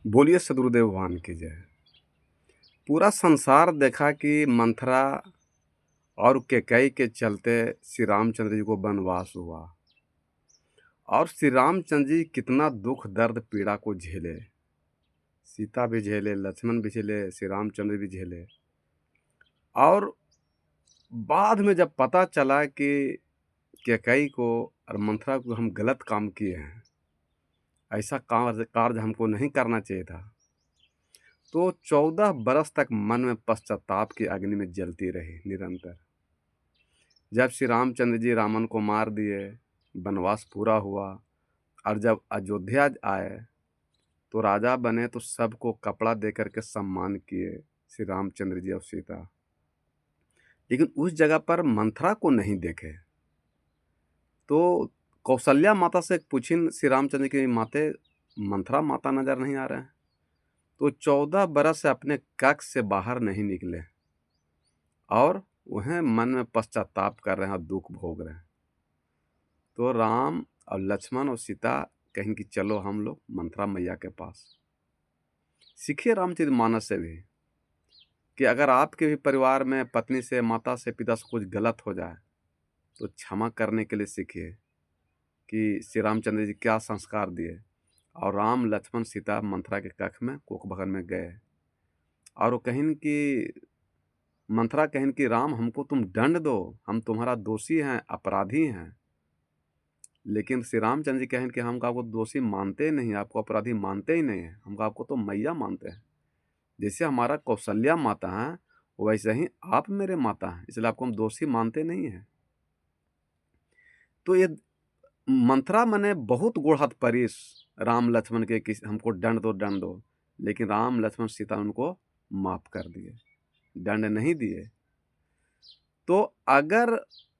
बोलिए सद्गुरुदेव भगवान की जय। पूरा संसार देखा कि मंथरा और कैकेयी के चलते श्री रामचंद्र जी को वनवास हुआ और श्री रामचंद्र जी कितना दुख दर्द पीड़ा को झेले। सीता भी झेले, लक्ष्मण भी झेले, श्री रामचंद्र भी झेले। और बाद में जब पता चला कि कैकेयी को और मंथरा को हम गलत काम किए हैं, ऐसा कार्य हमको नहीं करना चाहिए था, तो 14 बरस तक मन में पश्चाताप की अग्नि में जलती रही निरंतर। जब श्री रामचंद्र जी रावण को मार दिए, वनवास पूरा हुआ और जब अयोध्या आए तो राजा बने तो सबको कपड़ा दे करके सम्मान किए श्री रामचंद्र जी और सीता। लेकिन उस जगह पर मंथरा को नहीं देखे। तो कौशल्या माता से पूछिन श्री रामचंद्र की माते, मंथरा माता नजर नहीं आ रहे हैं। तो 14 बरस से अपने कक्ष से बाहर नहीं निकले और वह मन में पश्चाताप कर रहे हैं और दुख भोग रहे हैं। तो राम और लक्ष्मण और सीता कहें कि चलो हम लोग मंथरा मैया के पास। सीखिए रामचरितमानस से भी कि अगर आपके भी परिवार में पत्नी से, माता से, पिता से कुछ गलत हो जाए तो क्षमा करने के लिए सीखिए कि श्री रामचंद्र जी क्या संस्कार दिए। और राम, लक्ष्मण, सीता मंथरा के कक्ष में कोखबगन में गए और वो कहें कि मंथरा कहें कि राम हमको तुम दंड दो, हम तुम्हारा दोषी हैं, अपराधी हैं। लेकिन श्री रामचंद्र जी कहें कि हम आपको दोषी मानते ही नहीं, आपको अपराधी मानते ही नहीं हैं, हम आपको तो मैया मानते हैं। जैसे हमारा कौशल्या माता है वैसे ही आप मेरे माता हैं, इसलिए आपको हम दोषी मानते नहीं हैं। तो ये मंथरा मने बहुत गोढ़त परिस राम लक्ष्मण के कि हमको दंड दो, लेकिन राम लक्ष्मण सीता उनको माफ कर दिए, दंड नहीं दिए। तो अगर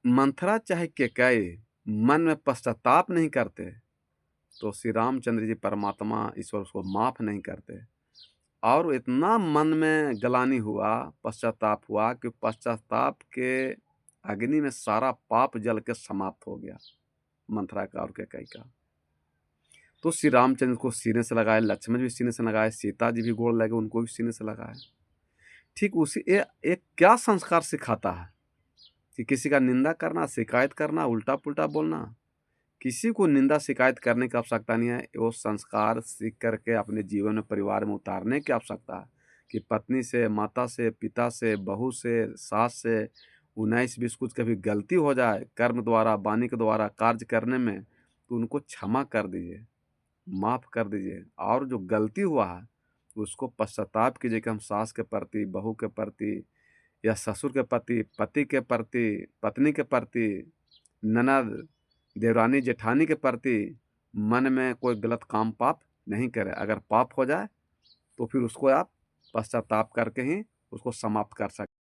मंथरा चाहे कैकेयी मन में पश्चाताप नहीं करते तो श्री रामचंद्र जी परमात्मा ईश्वर उसको माफ नहीं करते। और इतना मन में ग्लानि हुआ, पश्चाताप हुआ कि पश्चाताप के अग्नि में सारा पाप जल के समाप्त हो गया मंथरा का और कैकेयी का। तो श्री रामचंद्र को सीने से लगाए, लक्ष्मण भी सीने से लगाए, सीता जी भी गोड़ लगे, उनको भी सीने से लगाए। ठीक उसी एक क्या संस्कार सिखाता है कि किसी का निंदा करना, शिकायत करना, उल्टा पुल्टा बोलना, किसी को निंदा शिकायत करने की आवश्यकता नहीं है। वो संस्कार सीख करके अपने जीवन में, परिवार में उतारने की आवश्यकता है कि पत्नी से, माता से, पिता से, बहू से, सास से 19-20 कुछ कभी गलती हो जाए कर्म द्वारा, वाणी के द्वारा कार्य करने में, तो उनको क्षमा कर दीजिए, माफ़ कर दीजिए। और जो गलती हुआ है उसको पश्चाताप कीजिए कि हम सास के प्रति, बहू के प्रति या ससुर के प्रति, पति के प्रति, पत्नी के प्रति, ननद, देवरानी, जेठानी के प्रति मन में कोई गलत काम, पाप नहीं करें। अगर पाप हो जाए तो फिर उसको आप पश्चाताप करके ही उसको समाप्त कर सकते।